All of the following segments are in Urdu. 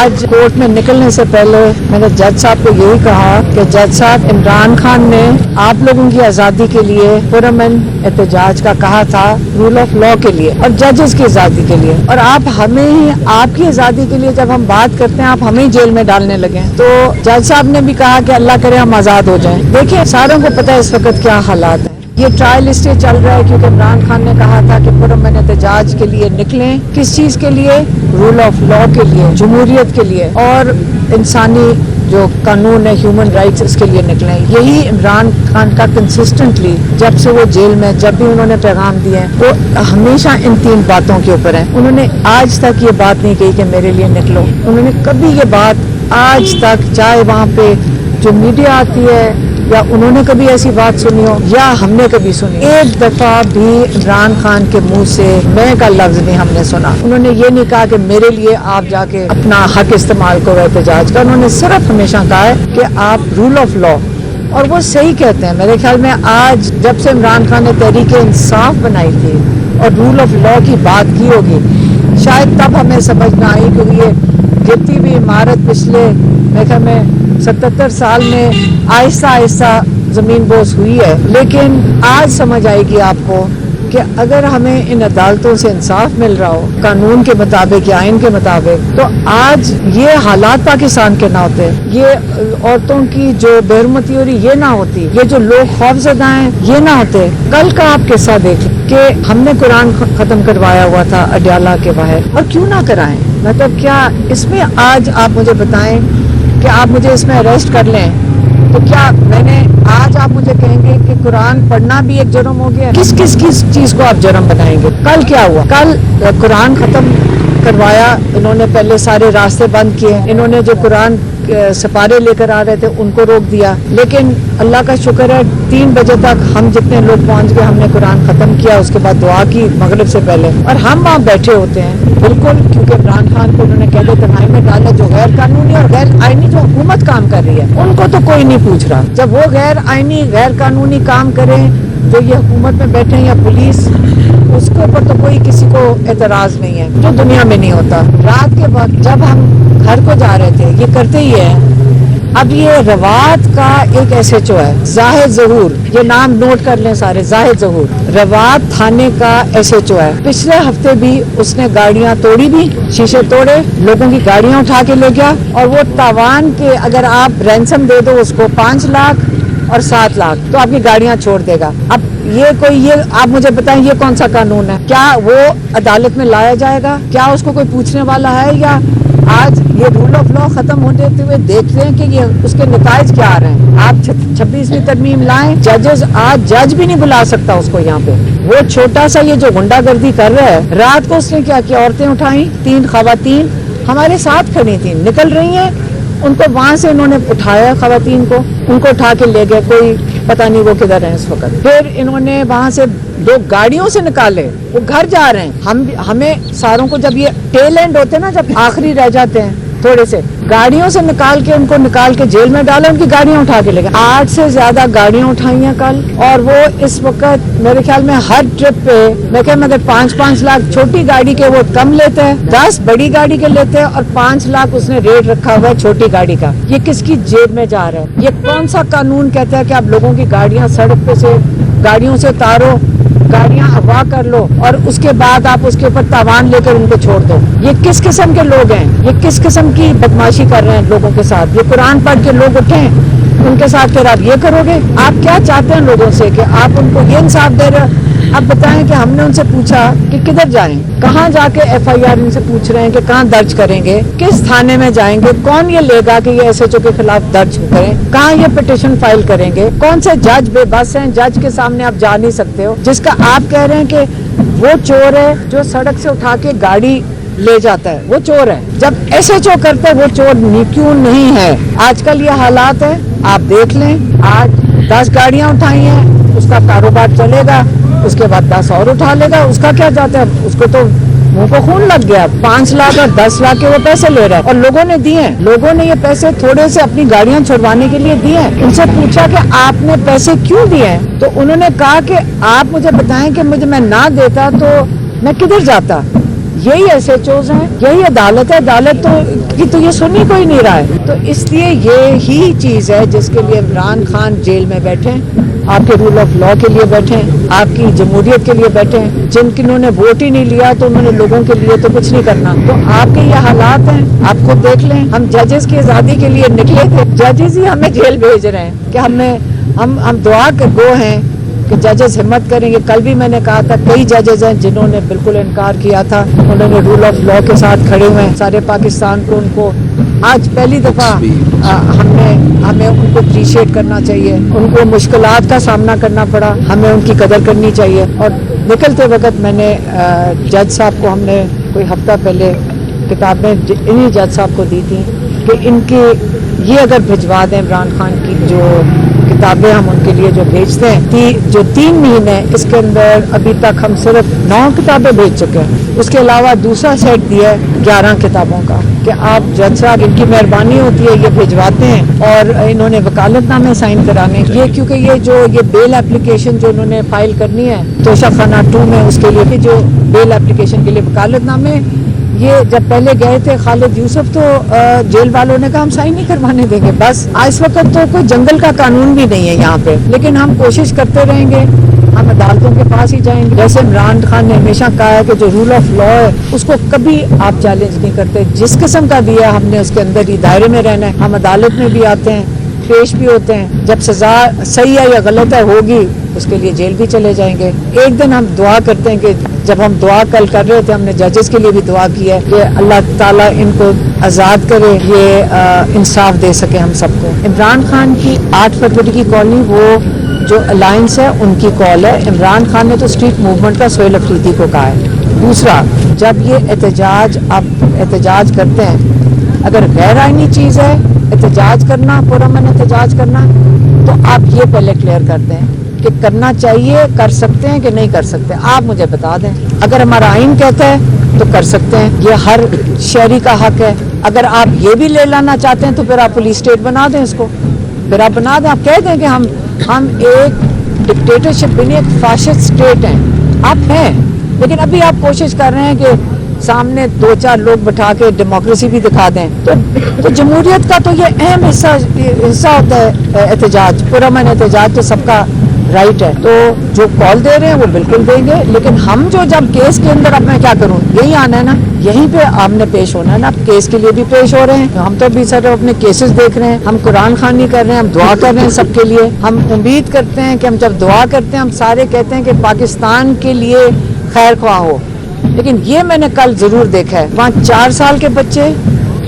آج کورٹ میں نکلنے سے پہلے میں نے جج صاحب کو یہی کہا کہ جج صاحب عمران خان نے آپ لوگوں کی آزادی کے لیے پرامن احتجاج کا کہا تھا، رول آف لا کے لیے اور ججز کی آزادی کے لیے، اور آپ ہمیں ہی آپ کی آزادی کے لیے جب ہم بات کرتے ہیں آپ ہمیں جیل میں ڈالنے لگے ہیں۔ تو جج صاحب نے بھی کہا کہ اللہ کرے ہم آزاد ہو جائیں۔ دیکھیں ساروں کو پتہ ہے اس وقت کیا حالات ہیں۔ یہ ٹرائل اس لیے چل رہا ہے کیونکہ عمران خان نے کہا تھا کہ پرامن احتجاج کے لیے نکلیں۔ کس چیز کے لیے؟ رول آف لا کے لیے، جمہوریت کے لیے اور انسانی جو قانون ہے، ہیومن رائٹس، اس کے لیے نکلیں۔ یہی عمران خان کا کنسسٹنٹلی جب سے وہ جیل میں جب بھی انہوں نے پیغام دیے ہیں وہ ہمیشہ ان تین باتوں کے اوپر ہیں۔ انہوں نے آج تک یہ بات نہیں کہی کہ میرے لیے نکلو، انہوں نے کبھی یہ بات آج تک، چاہے وہاں پہ جو میڈیا آتی ہے یا انہوں نے کبھی ایسی بات سنی ہو یا ہم نے کبھی سنی، ایک دفعہ بھی عمران خان کے منہ سے میں کا لفظ نہیں ہم نے سنا۔ انہوں نے یہ نہیں کہا کہ میرے لیے آپ جا کے اپنا حق استعمال کرو احتجاج کا، انہوں نے صرف ہمیشہ کہا ہے کہ آپ رول آف لا، اور وہ صحیح کہتے ہیں۔ میرے خیال میں آج جب سے عمران خان نے تحریک انصاف بنائی تھی اور رول آف لا کی بات کی ہوگی، شاید تب ہمیں سمجھ نہ آئی، کیونکہ یہ گرتی ہوئی عمارت پچھلے میرے خیال میں 77 سال میں آہستہ آہستہ زمین بوس ہوئی ہے، لیکن آج سمجھ آئے گی آپ کو کہ اگر ہمیں ان عدالتوں سے انصاف مل رہا ہو قانون کے مطابق یا آئین کے مطابق، تو آج یہ حالات پاکستان کے نہ ہوتے، یہ عورتوں کی جو بے حرمتی ہو رہی یہ نہ ہوتی، یہ جو لوگ خوف زدہ ہیں یہ نہ ہوتے۔ کل کا آپ قصہ دیکھیں کہ ہم نے قرآن ختم کروایا ہوا تھا اڈیالہ کے باہر، اور کیوں نہ کرائیں؟ مطلب کیا اس میں آج آپ مجھے بتائیں کہ آپ مجھے اس میں اریسٹ کر لیں تو کیا میں نے آج آپ مجھے کہیں گے کہ قرآن پڑھنا بھی ایک جرم ہو گیا؟ کس چیز کو آپ جرم بنائیں گے؟ کل کیا ہوا؟ کل قرآن ختم کروایا، انہوں نے پہلے سارے راستے بند کیے، انہوں نے جو قرآن سپارے لے کر آ رہے تھے ان کو روک دیا، لیکن اللہ کا شکر ہے 3 بجے تک ہم جتنے لوگ پہنچ گئے، ہم نے قرآن ختم کیا، اس کے بعد دعا کی مغرب سے پہلے، اور ہم وہاں بیٹھے ہوتے ہیں بالکل، کیونکہ عمران خان کو انہوں نے قید تنہائی میں ڈالا، جو غیر قانونی اور غیر آئینی جو حکومت کام کر رہی ہے ان کو تو کوئی نہیں پوچھ رہا۔ جب وہ غیر آئینی غیر قانونی کام کریں جو یہ حکومت میں بیٹھے یا پولیس، اس کے اوپر تو کوئی کسی کو اعتراض نہیں ہے، جو دنیا میں نہیں ہوتا۔ رات کے وقت جب ہم گھر کو جا رہے تھے، یہ کرتے ہی ہیں۔ اب یہ روات کا ایک ایس ایچ او ہے، زاہد ظہور، یہ نام نوٹ کر لیں سارے، زاہد ظہور روات تھانے کا ایس ایچ او ہے۔ پچھلے ہفتے بھی اس نے گاڑیاں توڑی بھی، شیشے توڑے، لوگوں کی گاڑیاں اٹھا کے لے گیا، اور وہ تاوان کے اگر آپ رینسم دے دو اس کو 5 لاکھ اور 7 لاکھ تو آپ کی گاڑیاں چھوڑ دے گا۔ اب یہ آپ مجھے بتائیں یہ کون سا قانون ہے؟ کیا وہ عدالت میں لایا جائے گا؟ کیا اس کو کوئی پوچھنے والا ہے؟ یا آج یہ رول آف لا ختم ہوتے ہوئے دیکھ رہے ہیں کہ یہ اس کے نتائج کیا آ رہے ہیں؟ آپ 26ویں ترمیم لائیں، آج جج بھی نہیں بلا سکتا اس کو یہاں پہ۔ وہ چھوٹا سا یہ جو غنڈہ گردی کر رہا ہے، رات کو اس نے کیا کیا، عورتیں اٹھائیں، 3 خواتین ہمارے ساتھ کھڑی تھیں، نکل رہی ہیں، ان کو وہاں سے انہوں نے اٹھایا، خواتین کو ان کو اٹھا کے لے گئے، کوئی پتہ نہیں وہ کدھر ہیں اس وقت۔ پھر انہوں نے وہاں سے 2 گاڑیوں سے نکالے، وہ گھر جا رہے ہیں۔ ہمیں ساروں کو جب یہ ٹیل اینڈ ہوتے ہیں نا، جب آخری رہ جاتے ہیں تھوڑے سے، گاڑیوں سے نکال کے ان کو نکال کے جیل میں ڈالا، ان کی گاڑیاں اٹھا کے لے گئے۔ 8 سے زیادہ گاڑیاں اٹھائی ہیں کل، اور وہ اس وقت میرے خیال میں ہر ٹرپ پہ میں کہ اگر 5-5 لاکھ چھوٹی گاڑی کے وہ کم لیتے ہیں، 10 بڑی گاڑی کے لیتے ہیں، اور 5 لاکھ اس نے ریٹ رکھا ہوا ہے چھوٹی گاڑی کا۔ یہ کس کی جیب میں جا رہا ہے؟ یہ کون سا قانون کہتا ہے کہ آپ لوگوں کی گاڑیاں سڑک پہ سے گاڑیوں سے اتارو، گاڑیاں اغوا کر لو، اور اس کے بعد آپ اس کے اوپر تاوان لے کر ان کو چھوڑ دو؟ یہ کس قسم کے لوگ ہیں؟ یہ کس قسم کی بدماشی کر رہے ہیں لوگوں کے ساتھ؟ یہ قرآن پڑھ کے لوگ اٹھیں ان کے ساتھ، پھر آپ یہ کرو گے؟ آپ کیا چاہتے ہیں لوگوں سے کہ آپ ان کو یہ انصاف دے رہے؟ اب بتائیں کہ ہم نے ان سے پوچھا کہ کدھر جائیں، کہاں جا کے ایف آئی آر ان سے پوچھ رہے ہیں کہ کہاں درج کریں گے، کس تھانے میں جائیں گے، کون یہ لے گا کہ یہ ایس ایچ او کے خلاف درج کریں، کہاں یہ پٹیشن فائل کریں گے، کون سے جج بے بس ہیں، جج کے سامنے آپ جا نہیں سکتے ہو، جس کا آپ کہہ رہے ہیں کہ وہ چور ہے جو سڑک سے اٹھا کے گاڑی لے جاتا ہے، وہ چور ہے۔ جب ایس ایچ او کرتا ہے وہ چور کیوں نہیں ہے؟ آج کل یہ حالات ہے، آپ دیکھ لیں، آج 10 گاڑیاں اٹھائی ہیں، اس کا کاروبار چلے گا، اس کے بعد 10 اور اٹھا لے گا، اس کا کیا جاتا ہے؟ اس کو تو منہ کو خون لگ گیا، 5 لاکھ اور 10 لاکھ کے وہ پیسے لے رہا ہے، اور لوگوں نے دیے ہیں، لوگوں نے یہ پیسے تھوڑے سے اپنی گاڑیاں چھڑوانے کے لیے دیے ہیں۔ ان سے پوچھا کہ آپ نے پیسے کیوں دیے ہیں، تو انہوں نے کہا کہ آپ مجھے بتائیں کہ میں نہ دیتا تو میں کدھر جاتا۔ یہی SHOs ہیں, یہی عدالت ہے. عدالت تو یہ سن ہی کوئی نہیں رہا ہے. تو اس لیے یہی چیز ہے جس کے لیے عمران خان جیل میں بیٹھے, آپ کے رول آف لا کے لیے بیٹھے, آپ کی جمہوریت کے لیے بیٹھے. جنہوں نے ووٹ ہی نہیں لیا تو انہوں نے لوگوں کے لیے تو کچھ نہیں کرنا. تو آپ کے یہ حالات ہیں, آپ کو دیکھ لیں. ہم ججز کی آزادی کے لیے نکلے تھے, ججز ہی ہمیں جیل بھیج رہے ہیں کہ ہم دعا کے گو ہیں کہ ججز ہمت کریں گے. کل بھی میں نے کہا تھا کئی ججز ہیں جنہوں نے بالکل انکار کیا تھا, انہوں نے رول آف لا کے ساتھ کھڑے ہوئے ہیں. سارے پاکستان کو ان کو آج پہلی دفعہ ہمیں ان کو اپریشیٹ کرنا چاہیے. ان کو مشکلات کا سامنا کرنا پڑا, ہمیں ان کی قدر کرنی چاہیے. اور نکلتے وقت میں نے جج صاحب کو, ہم نے کوئی ہفتہ پہلے کتابیں انہی جج صاحب کو دی تھیں کہ ان کی یہ اگر بھجوا دیں عمران خان کی جو کتابیں ہم ان کے لیے جو بھیجتے ہیں, جو 3 مہینے اس کے اندر ابھی تک ہم صرف 9 کتابیں بھیج چکے ہیں. اس کے علاوہ دوسرا سیٹ دیا ہے 11 کتابوں کا کہ آپ جج صاحب, ان کی مہربانی ہوتی ہے, یہ بھجواتے ہیں. اور انہوں نے وکالت نامے سائن کرانے, یہ کیونکہ یہ بیل اپلیکیشن جو انہوں نے فائل کرنی ہے توشہ خانہ 2 میں, اس کے لیے بھی جو بیل اپلیکیشن کے لیے وکالت نامے, یہ جب پہلے گئے تھے خالد یوسف تو جیل والوں نے کہا ہم سائن نہیں کروانے دیں گے. بس اس وقت تو کوئی جنگل کا قانون بھی نہیں ہے یہاں پہ, لیکن ہم کوشش کرتے رہیں گے, ہم عدالتوں کے پاس ہی جائیں گے. جیسے عمران خان نے ہمیشہ کہا ہے کہ جو رول آف لا ہے اس کو کبھی آپ چیلنج نہیں کرتے. جس قسم کا دیا ہم نے اس کے اندر ہی دائرے میں رہنا ہے. ہم عدالت میں بھی آتے ہیں, پیش بھی ہوتے ہیں, جب سزا صحیح ہے یا غلط ہے ہوگی اس کے لیے جیل بھی چلے جائیں گے. ایک دن ہم دعا کرتے ہیں کہ جب ہم دعا کل کر رہے تھے, ہم نے ججز کے لیے بھی دعا کی ہے کہ اللہ تعالیٰ ان کو آزاد کرے, یہ انصاف دے سکے ہم سب کو. عمران خان کی 8 فروری کی کالنی, وہ جو الائنس ہے ان کی کال ہے. عمران خان نے تو اسٹریٹ موومنٹ کا سہیل افریدی کو کہا ہے. دوسرا, جب یہ احتجاج آپ احتجاج کرتے ہیں, اگر غیر آئینی چیز ہے احتجاج کرنا, پرامن احتجاج کرنا, تو آپ یہ پہلے کلیئر کرتے ہیں کہ کرنا چاہیے, کر سکتے ہیں کہ نہیں کر سکتے. آپ مجھے بتا دیں. اگر ہمارا آئین کہتا ہے تو کر سکتے ہیں, یہ ہر شہری کا حق ہے. اگر آپ یہ بھی لے لانا چاہتے ہیں تو پھر آپ پولیس اسٹیٹ بنا دیں اس کو, پھر آپ بنا دیں, آپ کہہ دیں کہ ہم ایک ڈکٹیٹرشپ نہیں, ایک فاشسٹ اسٹیٹ ہیں. آپ ہیں, لیکن ابھی آپ کوشش کر رہے ہیں کہ سامنے 2-4 لوگ بٹھا کے ڈیموکریسی بھی دکھا دیں. تو جمہوریت کا تو یہ اہم حصہ ہوتا ہے احتجاج, پرامن احتجاج تو سب کا رائٹ ہے. تو جو کال دے رہے ہیں وہ بالکل دیں گے, لیکن ہم جو جب کیس کے اندر, اب میں کیا کروں, یہی آنا ہے نا, یہیں پہ ہم نے پیش ہونا ہے نا. کیس کے لیے بھی پیش ہو رہے ہیں, ہم تو بھی سر اپنے کیسز دیکھ رہے ہیں, ہم قرآن خوانی کر رہے ہیں, ہم دعا کر رہے ہیں سب کے لیے. ہم امید کرتے ہیں کہ ہم جب دعا کرتے ہیں ہم سارے کہتے ہیں کہ پاکستان کے لیے خیر خواہ ہو. لیکن یہ میں نے کل ضرور دیکھا ہے, وہاں 4 سال کے بچے,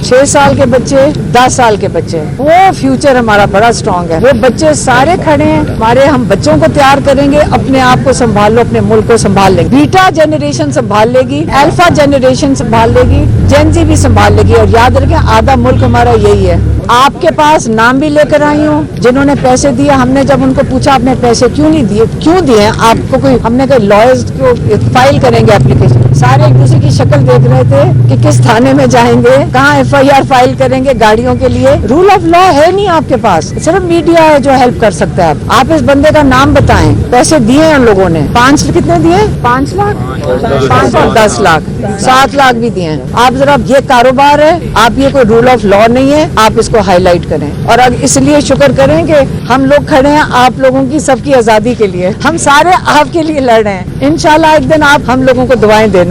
6 سال کے بچے, 10 سال کے بچے, وہ فیوچر ہمارا بڑا اسٹرانگ ہے. وہ بچے سارے کھڑے ہیں ہمارے, ہم بچوں کو تیار کریں گے, اپنے آپ کو سنبھال لو, اپنے ملک کو سنبھال لیں گے. بیٹا جنریشن سنبھال لے گی, الفا جنریشن سنبھال لے گی, جین زی بھی سنبھال لے گی. اور یاد رکھیں آدھا ملک ہمارا یہی ہے. آپ کے پاس نام بھی لے کر آئی ہوں جنہوں نے پیسے دیے. ہم نے جب ان کو پوچھا آپ نے پیسے کیوں نہیں دیے, کیوں دیے آپ کو, کوئی ہم نے کہا لائرز کو فائل کریں گے اپلیکیشن. سارے ایک دوسرے کی شکل دیکھ رہے تھے کہ کس تھانے میں جائیں گے, کہاں FIR فائل کریں گے گاڑیوں کے لیے. رول آف لا ہے نہیں آپ کے پاس, صرف میڈیا ہے جو ہیلپ کر سکتا ہے. آپ اس بندے کا نام بتائیں, پیسے دیے ہیں ان لوگوں نے, 5 کتنے دیے, 5 لاکھ, 5 اور 10 لاکھ, 7 لاکھ بھی دیے ہیں. آپ ذرا, یہ کاروبار ہے, آپ یہ کوئی رول آف لا نہیں ہے, آپ اس کو ہائی لائٹ کریں. اور اب اس لیے شکر کریں کہ ہم لوگ کھڑے ہیں آپ لوگوں کی سب کی آزادی کے لیے, ہم سارے آپ کے لیے لڑ رہے ہیں. انشاءاللہ ایک دن آپ ہم لوگوں کو دعائیں دیتے